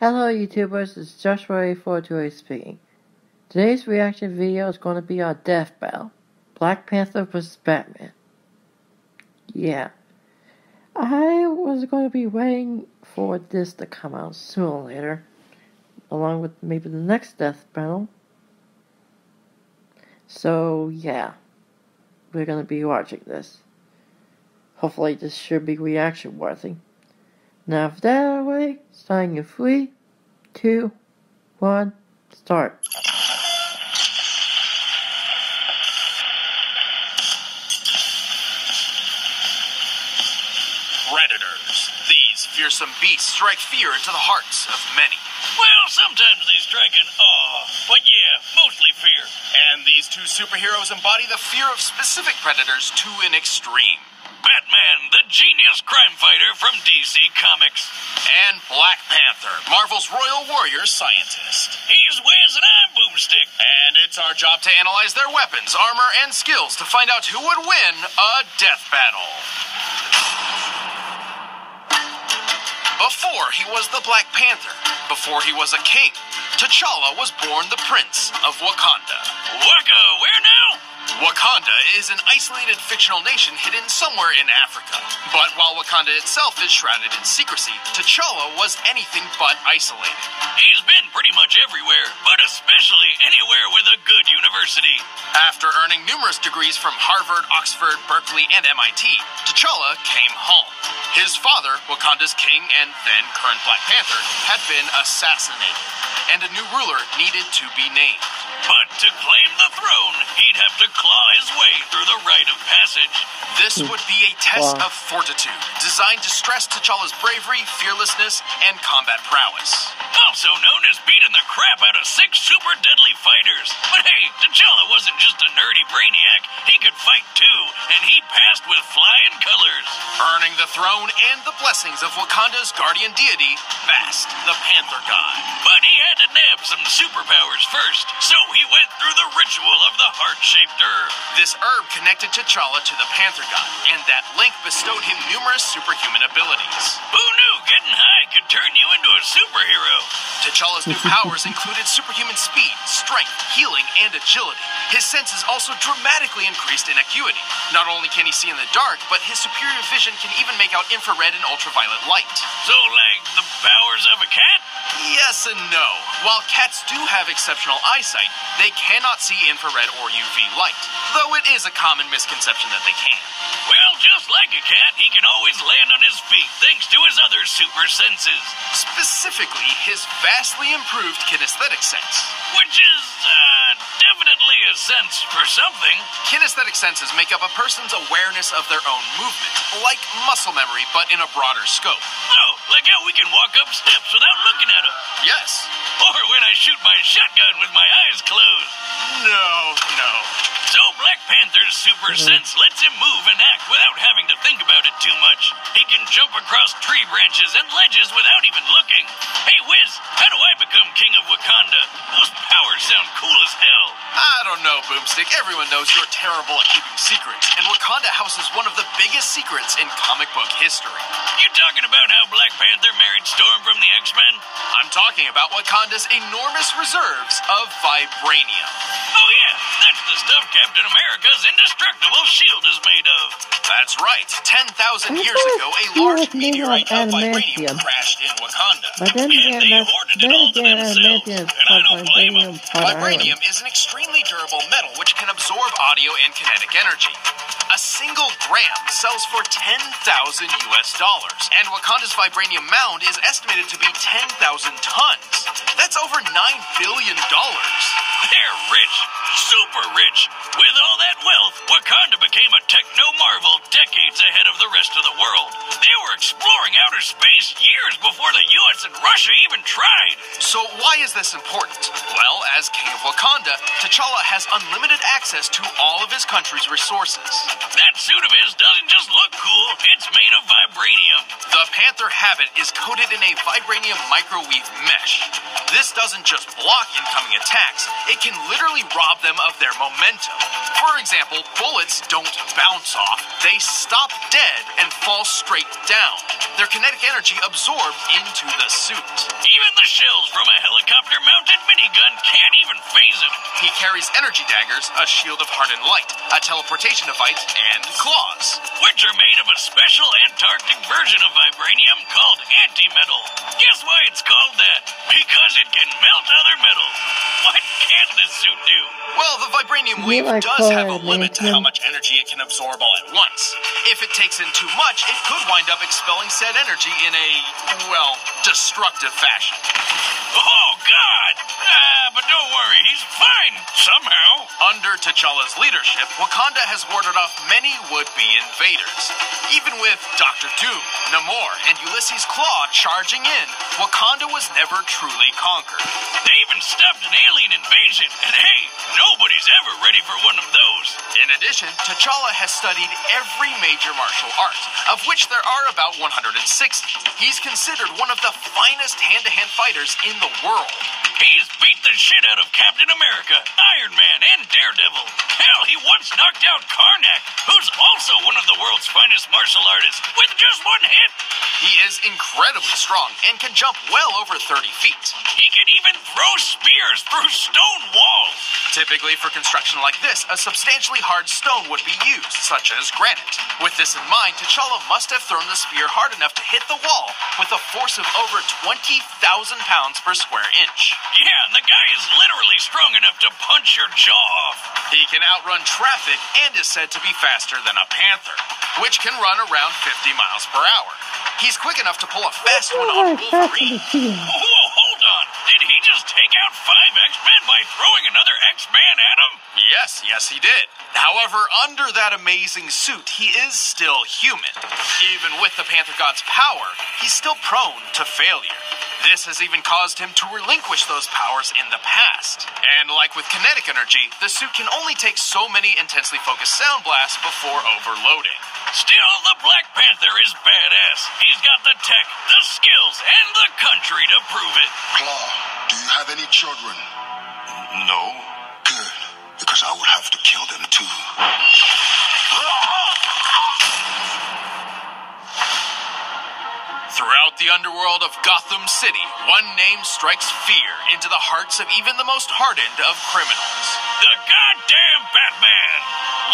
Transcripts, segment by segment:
Hello YouTubers, it's Joshua8428 speaking. Today's reaction video is going to be our death battle. Black Panther vs. Batman. Yeah. I was going to be waiting for this to come out sooner or later. Along with maybe the next death battle. So yeah. We're going to be watching this. Hopefully this should be reaction worthy. Now, if that way, starting in 3, 2, 1, start. Predators. These fearsome beasts strike fear into the hearts of many. Well, sometimes they strike in awe, but yeah, mostly fear. And these two superheroes embody the fear of specific predators to an extreme. Batman, the genius crime fighter from DC Comics. And Black Panther, Marvel's royal warrior scientist. He's Wiz and I'm Boomstick. And it's our job to analyze their weapons, armor, and skills to find out who would win a death battle. Before he was the Black Panther, before he was a king, T'Challa was born the Prince of Wakanda. Waka, where now? Wakanda is an isolated fictional nation hidden somewhere in Africa. But while Wakanda itself is shrouded in secrecy, T'Challa was anything but isolated. He's been pretty much everywhere, but especially anywhere with a good university. After earning numerous degrees from Harvard, Oxford, Berkeley, and MIT, T'Challa came home. His father, Wakanda's king and then current Black Panther, had been assassinated, and a new ruler needed to be named. But to claim the throne, he'd have to claw his way through the rite of passage. This would be a test of fortitude, designed to stress T'Challa's bravery, fearlessness, and combat prowess. Also known as beating the crap out of 6 super deadly fighters. But hey, T'Challa wasn't just a nerdy brainiac. He could fight too, and he passed with flying colors. Earning the throne and the blessings of Wakanda's guardian deity, Bast, the Panther God. But he had to nab some superpowers first, so he went through the ritual of the heart-shaped herb. This herb connected T'Challa to the Panther God, and that link bestowed him numerous superhuman abilities. Who knew getting high could turn you into a superhero? T'Challa's new powers included superhuman speed, strength, healing, and agility. His senses also dramatically increased in acuity. Not only can he see in the dark, but his superior vision can even make out infrared and ultraviolet light. So, like, the powers of a cat? Yes and no. While cats do have exceptional eyesight, they cannot see infrared or UV light, though it is a common misconception that they can. Well, just like a cat, he can always land on his feet thanks to his other super senses. Specifically, his vastly improved kinesthetic sense. Which is, definitely a sense for something. Kinesthetic senses make up a person's awareness of their own movement, like muscle memory, but in a broader scope. Oh, like how we can walk up steps without looking at them. Yes. Or when I shoot my shotgun with my eyes closed. No. So Black Panther's super sense lets him move and act without having to think about it too much. He can jump across tree branches and ledges without even looking. Hey Wiz, how do I become king of Wakanda? Those powers sound cool as hell. I don't know, Boomstick. Everyone knows you're terrible at keeping secrets, and Wakanda houses one of the biggest secrets in comic book history. You talking about how Black Panther married Storm from the X-Men? I'm talking about Wakanda's enormous reserves of vibranium. Oh yeah, that's the stuff Captain America's indestructible shield is made of. That's right. 10,000 years ago, a large meteorite of vibranium crashed in Wakanda. But then again, Vibranium is an extremely durable metal which can absorb audio and kinetic energy. A single gram sells for $10,000 US, and Wakanda's vibranium mound is estimated to be 10,000 tons. That's over $9 billion. They're rich, super rich. With all that wealth, Wakanda became a techno-marvel decades ahead of the rest of the world. They were exploring outer space years before the US and Russia even tried. So why is this important? Well, as King of Wakanda, T'Challa has unlimited access to all of his country's resources. That suit of his doesn't just look cool, it's made of vibranium. The Panther habit is coated in a vibranium microwave mesh. This doesn't just block incoming attacks, it can literally rob them of their momentum. For example, bullets don't bounce off, they stop dead and fall straight down. Their kinetic energy absorbed into the suit. Even Even the shells from a helicopter-mounted minigun can't even phase him. He carries energy daggers, a shield of hardened light, a teleportation device, and claws. Which are made of a special Antarctic version of vibranium called antimetal. Guess why it's called that? Because it can melt other metals. What can't this suit do? Well, the vibranium weave does have a limit to how much energy it can absorb all at once. If it takes in too much, it could wind up expelling said energy in a, well, destructive fashion. Oh, God! But don't worry, he's fine, somehow. Under T'Challa's leadership, Wakanda has warded off many would-be invaders. Even with Dr. Doom, Namor, and Ulysses Claw charging in, Wakanda was never truly conquered. They even stopped an alien invasion, and hey, nobody's ever ready for one of those. In addition, T'Challa has studied every major martial art, of which there are about 160. He's considered one of the finest hand-to-hand fighters in the world. He's beat the shit out of Captain America, Iron Man, and Daredevil. Hell, he once knocked out Karnak, who's also one of the world's finest martial artists, with just one hit. He is incredibly strong and can jump well over 30 feet. He can even throw spears through stone walls. Typically, for construction like this, a substantially hard stone would be used, such as granite. With this in mind, T'Challa must have thrown the spear hard enough to hit the wall with a force of over 20,000 pounds per square inch. Yeah, and the guy is literally strong enough to punch your jaw off. He can outrun traffic and is said to be faster than a Panther, which can run around 50 miles per hour. He's quick enough to pull a fast one on Wolverine. Whoa, hold on. Did he just take out 5 X-Men by throwing another X-Man at him? Yes, he did. However, under that amazing suit, he is still human. Even with the Panther God's power, he's still prone to failure. This has even caused him to relinquish those powers in the past. And like with kinetic energy, the suit can only take so many intensely focused sound blasts before overloading. Still, the Black Panther is badass. He's got the tech, the skills, and the country to prove it. Claw, do you have any children? No. Good, because I would have to kill them too. Throughout the underworld of Gotham City, one name strikes fear into the hearts of even the most hardened of criminals. The goddamn Batman!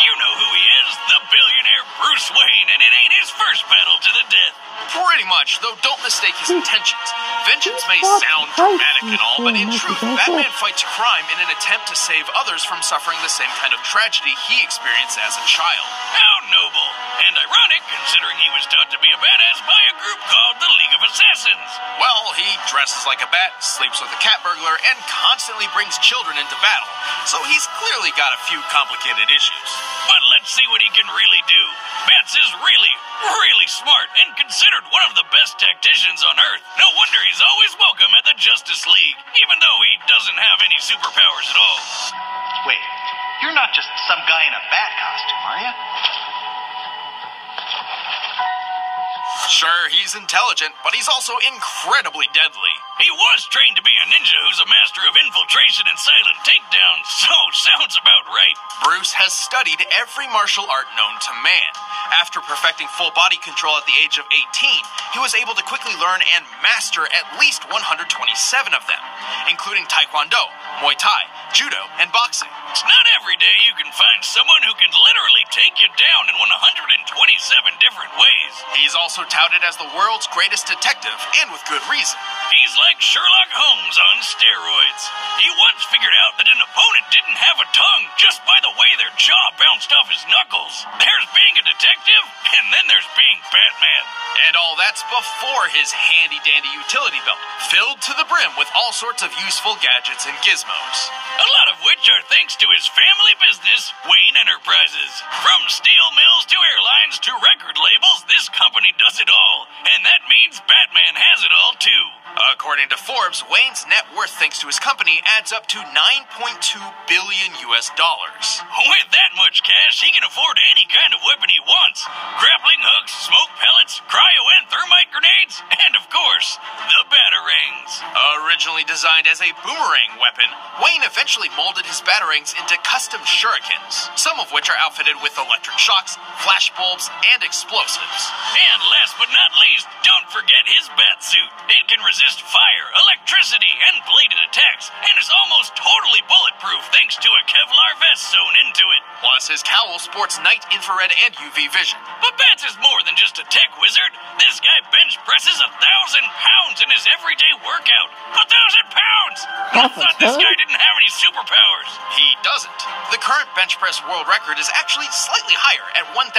You know who he is, the billionaire Bruce Wayne, and it ain't his first battle to the death. Pretty much, though don't mistake his intentions. Vengeance may sound dramatic and all, but in truth, Batman fights crime in an attempt to save others from suffering the same kind of tragedy he experienced as a child. How noble! And ironic, considering he was taught to be a badass by a group called the League of Assassins. Well, he dresses like a bat, sleeps with a cat burglar, and constantly brings children into battle. So he's clearly got a few complicated issues. But let's see what he can really do. Bats is really, really smart and considered one of the best tacticians on Earth. No wonder he's always welcome at the Justice League, even though he doesn't have any superpowers at all. Wait, you're not just some guy in a bat costume, are you? Sure, he's intelligent, but he's also incredibly deadly. He was trained to be a ninja who's a master of infiltration and silent takedown, so sounds about right. Bruce has studied every martial art known to man. After perfecting full body control at the age of 18, he was able to quickly learn and master at least 127 of them, including Taekwondo, Muay Thai, Judo, and boxing. It's not every day you can find someone who can literally take you down in 127 different ways. He's also touted as the world's greatest detective, and with good reason. He's like Sherlock Holmes on steroids. He once figured out that an opponent didn't have a tongue just by the way their jaw bounced off his knuckles. There's being a detective, and then there's being Batman. And all that's before his handy-dandy utility belt, filled to the brim with all sorts of useful gadgets and gizmos. A lot of which are thanks to his family business, Wayne Enterprises. From steel mills to airlines to record labels, this company does it all. And that means Batman has it all too. According to Forbes, Wayne's net worth thanks to his company adds up to $9.2 billion. With that much cash, he can afford any kind of weapon he wants. Grappling hooks, smoke pellets, cryo and thermite grenades, and of course, the batarangs. Originally designed as a boomerang weapon, Wayne eventually molded his batarangs into custom shurikens, some of which are outfitted with electric shocks, flash bulbs, and explosives. And last but not least, don't forget his bat suit. It can resist fire, electricity, electricity and bladed attacks, and is almost totally bulletproof thanks to a Kevlar vest sewn into it. Plus, his cowl sports night, infrared, and UV vision. But Bats is more than just a tech wizard. This guy bench presses 1,000 pounds in his everyday workout. 1,000 pounds! I thought this guy didn't have any superpowers. He doesn't. The current bench press world record is actually slightly higher at 1,075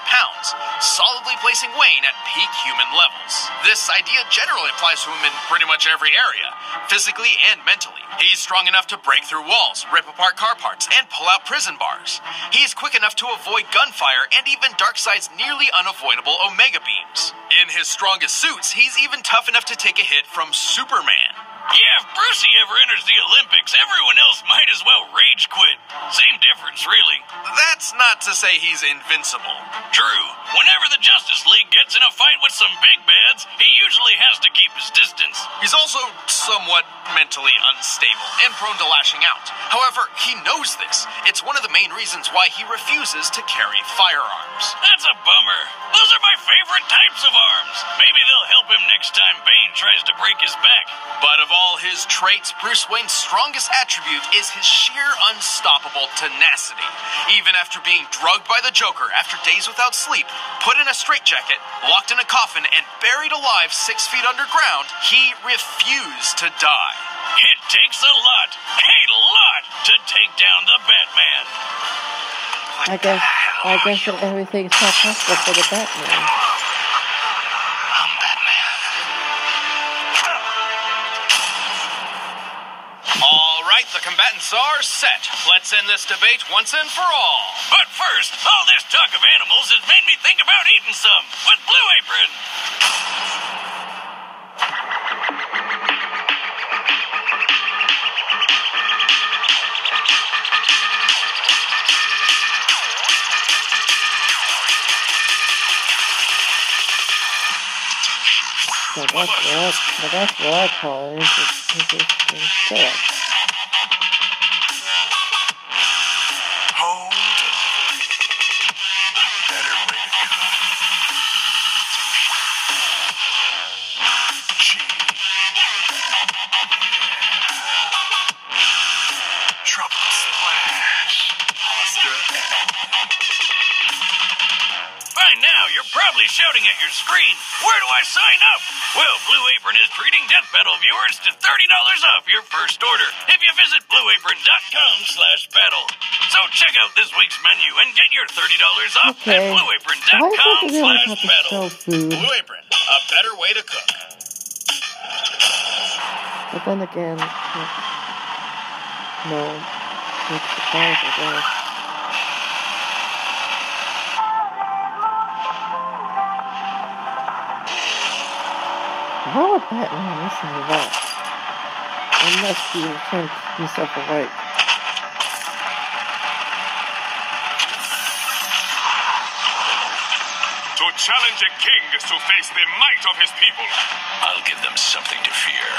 pounds, solidly placing Wayne at peak human levels. This idea generally applies to him in pretty much every area, physically and mentally. He's strong enough to break through walls, rip apart car parts, and pull out prison bars. He's quick enough to avoid gunfire and even Darkseid's nearly unavoidable Omega beams. In his strongest suits, he's even tough enough to take a hit from Superman. Yeah, if Brucey ever enters the Olympics, everyone else might as well rage quit. Same difference, really. That's not to say he's invincible. True. Whenever the Justice League gets in a fight with some big bads, he usually has to keep his distance. He's also somewhat mentally unstable and prone to lashing out. However, he knows this. It's one of the main reasons why he refuses to carry firearms. That's a bummer. Those are my favorite types of arms. Maybe they'll help him next time Bane tries to break his back. But of all his traits, Bruce Wayne's strongest attribute is his sheer unstoppable tenacity. Even after being drugged by the Joker after days without sleep, put in a straitjacket, locked in a coffin, and buried alive 6 feet underground, he refused to die. It takes a lot to take down the Batman. I guess that everything's not possible for the Batman. I'm Batman. All right, the combatants are set. Let's end this debate once and for all. But first, all this talk of animals has made me think about eating some with Blue Apron. So that's what I call it. It's shit. Home delivery. Better way to cook. Cheese. Trouble splash. Pasta By now, you're probably shouting at your screen, where do I sign up? Well, Blue Apron is treating Death Battle viewers to $30 off your first order if you visit blueapron.com/battle. So check out this week's menu and get your $30 off at blueapron.com/battle. Blue Apron, a better way to cook. But then again, no, it's the price, I guess. How would Batman listen to that? Unless he was trying to keep himself awake. To challenge a king is to face the might of his people. I'll give them something to fear.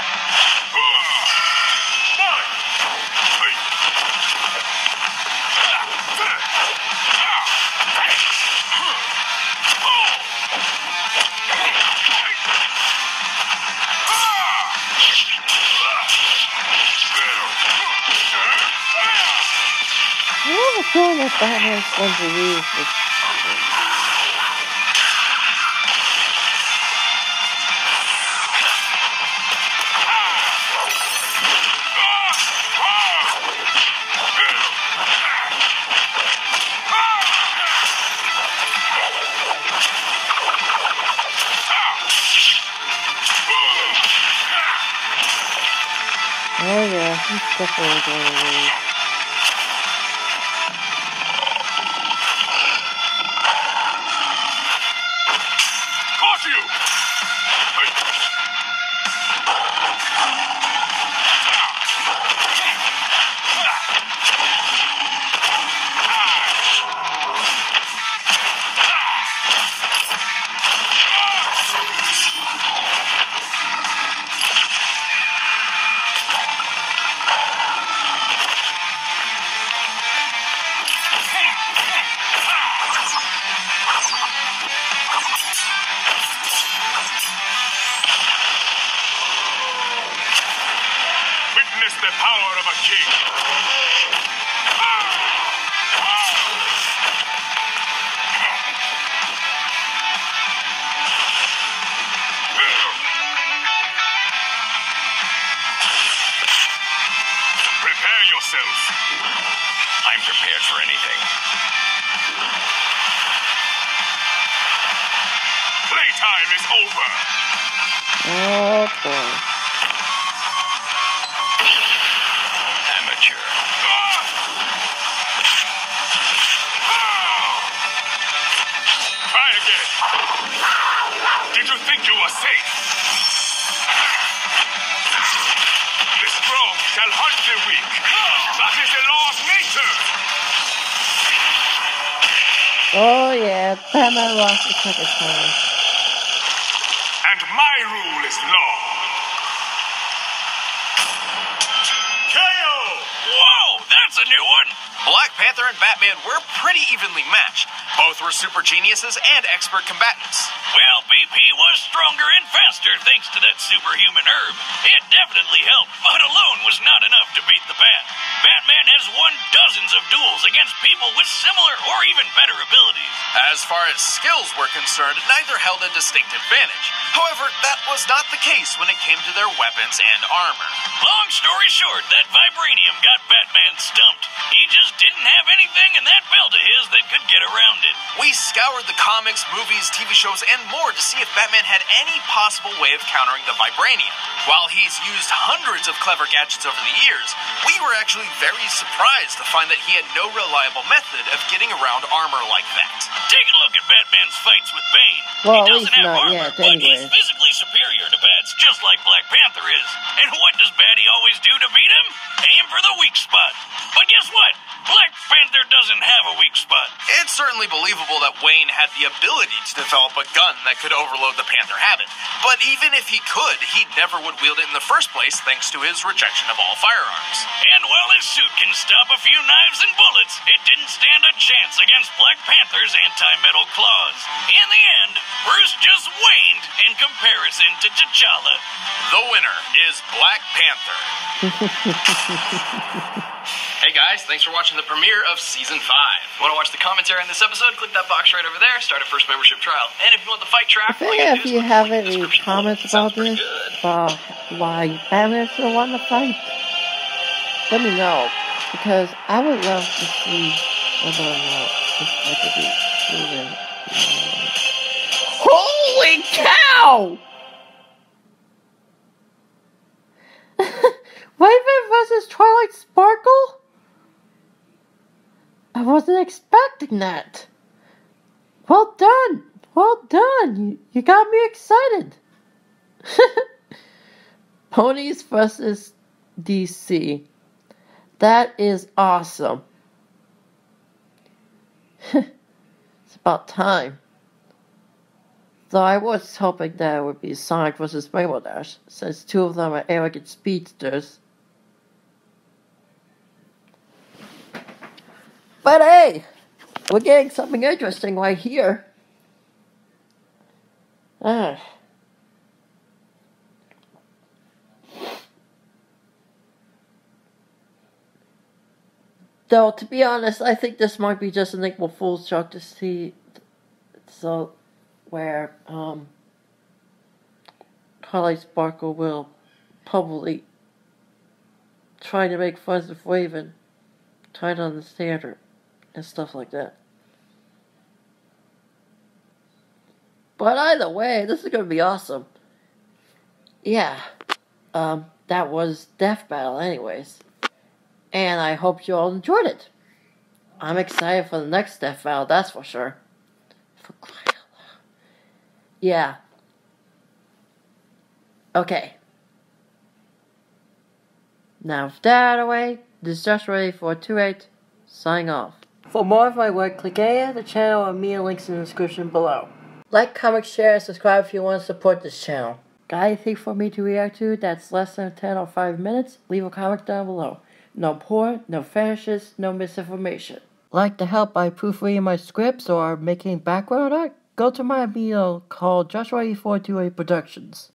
I have a feeling that Batman's going to use this. Oh yeah, he's definitely going to lose. Witness the power of a king. Prepare yourselves. I'm prepared for anything. Playtime is over. Oh boy. Amateur. Try again. Did you think you were safe? The strong shall hunt the weak. That is the law of nature. Oh yeah, Batman lost the second time. And my rule is law. KO! Whoa, that's a new one. Black Panther and Batman were pretty evenly matched. Both were super geniuses and expert combatants. Well, BP was stronger and faster thanks to that superhuman herb. It definitely helped, but alone was not enough to beat the Bat. Batman has won dozens of duels against people with similar or even better abilities. As far as skills were concerned, neither held a distinct advantage. However, that was not the case when it came to their weapons and armor. Long story short, that vibranium got Batman stumped. He just didn't have anything in that belt of his that could get around it. We scoured the comics, movies, TV shows, and more to see if Batman had any possible way of countering the vibranium. While he's used hundreds of clever gadgets over the years, we were actually very surprised to find that he had no reliable method of getting around armor like that. Take a look at Batman's fights with Bane. Well, He at doesn't least have not armor, yet, but he's anyways. physically superior to Bats, just like Black Panther is. And what does Batty always do to beat him? Aim for the weak spot. But guess what? Black Panther doesn't have a weak spot. It's certainly believable that Wayne had the ability to develop a gun that could overload the Panther habit. But even if he could, he never would wield it in the first place thanks to his rejection of all firearms. And while his suit can stop a few knives and bullets, it didn't stand a chance against Black Panther's anti-metal claws. In the end, Bruce just waned in comparison to T'Challa. The winner is Black Panther. Hey guys, thanks for watching the premiere of Season 5. Want to watch the commentary on this episode? Click that box right over there. Start a first membership trial. And if you want the fight track, all you gotta If do is you click the have link in the any description below. comments Sounds about pretty this, good. about why Batman should want to fight, let me know, because I would love to see whether or not this fight could be proven. Holy cow! Raven versus Twilight Sparkle? I wasn't expecting that. Well done. Well done. You got me excited. Ponies versus DC. That is awesome. It's about time. Though I was hoping that it would be Sonic versus Rainbow Dash, since two of them are arrogant speedsters. But hey, we're getting something interesting right here. Though, to be honest, I think this might be just an April Fool's joke to see, so, where, Twilight Sparkle will probably try to make fun of Raven, try to understand her, and stuff like that. But either way, this is gonna be awesome. Yeah, that was Death Battle anyways. And I hope you all enjoyed it. I'm excited for the next Death Battle, that's for sure. For crying out loud. Yeah. Okay. Now with that out of the way, this is Josh Ready for 28, signing off. For more of my work, click any of the channel or media links in the description below. Like, comment, share, and subscribe if you want to support this channel. Got anything for me to react to that's less than 10 or 5 minutes? Leave a comment down below. No porn, no fetishes, no misinformation. Like to help by proofreading my scripts or making background art? Go to my email called Joshua428 Productions.